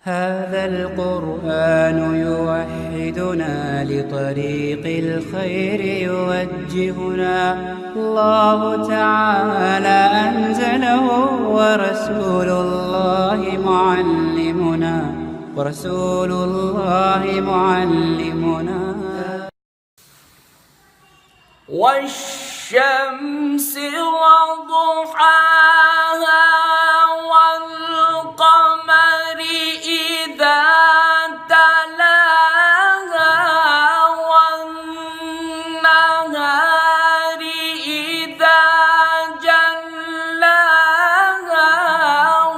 هذا القرآن يوحدنا لطريق الخير يوجهنا. الله تعالى أنزله ورسول الله معلمنا والشمس وضحاها والقمر إذا تلاها والنهار إذا جلاها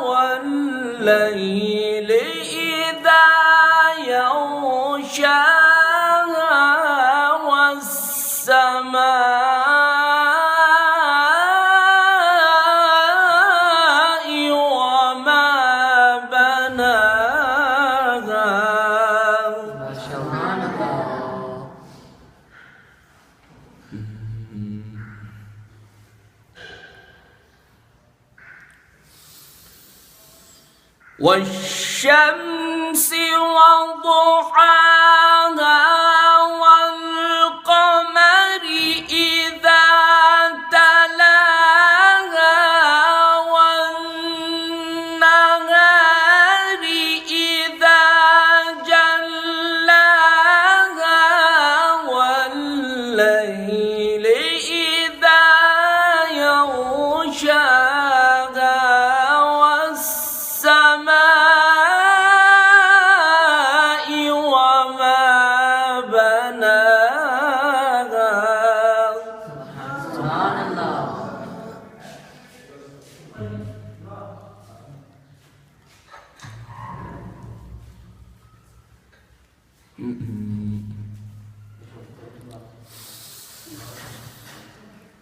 والليل إذا يغشاها والسماء وما بناها. ما شاء الله. والشمس وضحاها والقمر إذا تلاها والنهار إذا جلاها والليل إذا يغشاها والسماء وما بناها. سبحان الله.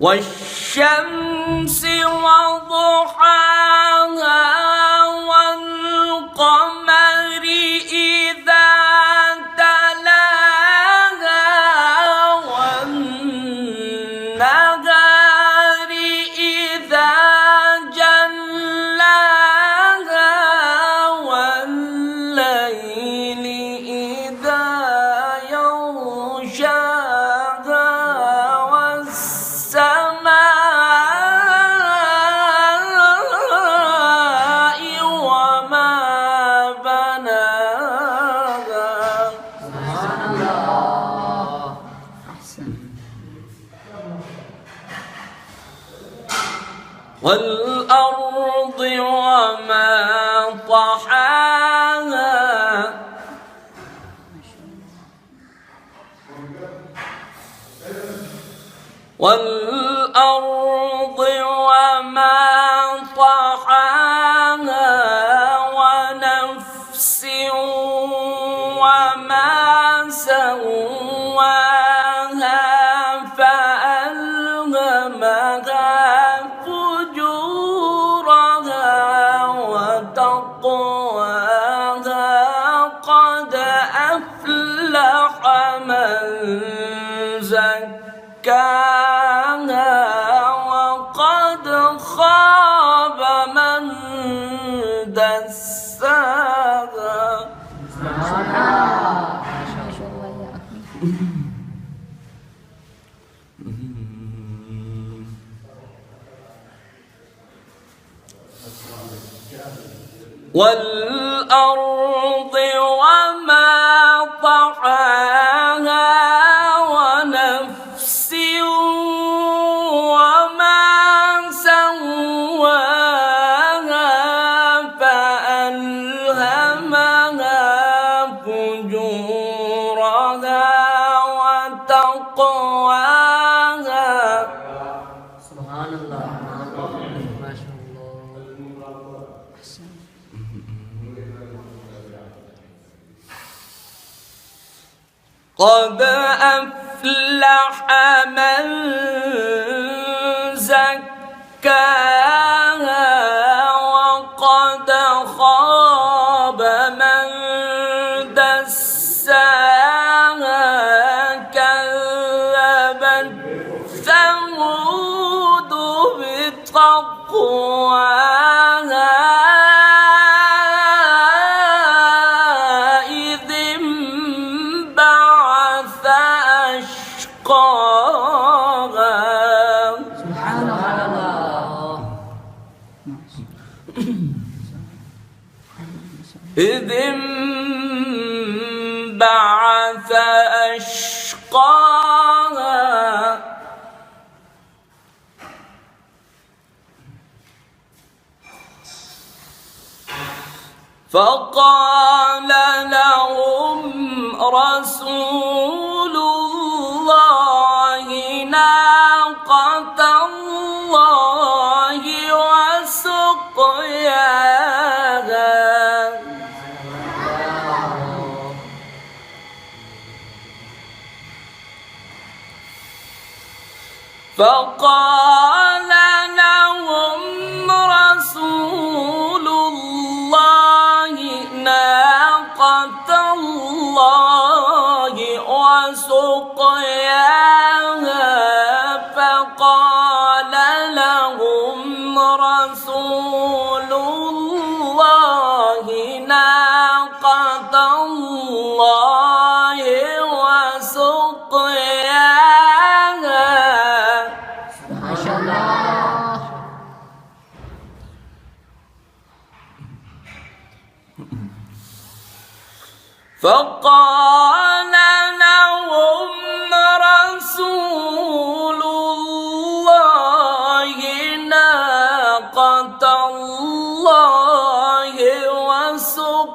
والشمس وضحاها والقمر إذا تلاها والنهار إذا جلاها والليل إذا يغشاها والسماء وما بناها. سبحان الله. أحسن. والأرض وما طحاها والأرض وما طحاها ونفس وما سواها فألهمها فجورها وتقواها. قد أفلح من زكاها وقد خاب من دساها. ما شاء الله يا أخي. والأرض وما طحاها ونفس وما سواها فألهمها فجورها وتقواها. سبحان الله. ما شاء الله. قد أفلح من زكاها وقد خاب من دساها. كذبت ثمود بتقواها أشقاها سبحان الله. إذ انبعث أشقاها فقال لهم رسول الله ناقة الله وسقياها فقال لهم رسول الله ناقة الله وسقياها فقال لهم رسول الله ناقة الله وسقياها ما شاء الله. فقال لهم رسول الله ناقة الله وسقياها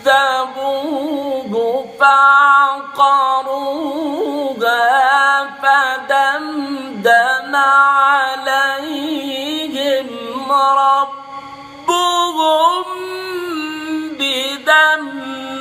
فكذبوه فعقروها فدمدم عليهم ربهم بذنبهم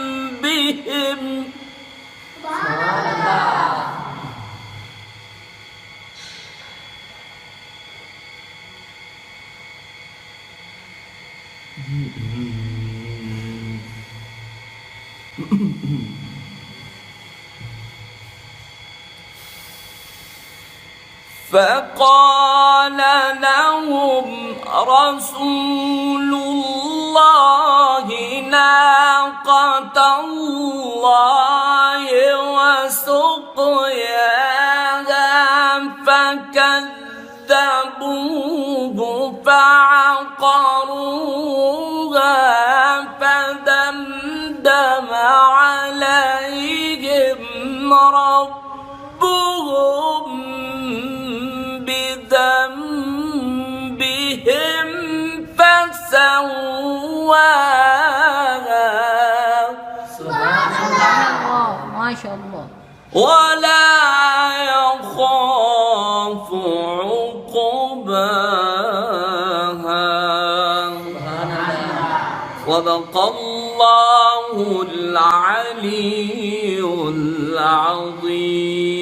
فقال لهم رسول الله ناقة الله وسقياها فكذبوه فعقروها فدمدم عليهم ربهم بذنبهم فسواها سبحان الله. ما شاء الله. ولا يخاف عقباها. صدق الله العلي العظيم.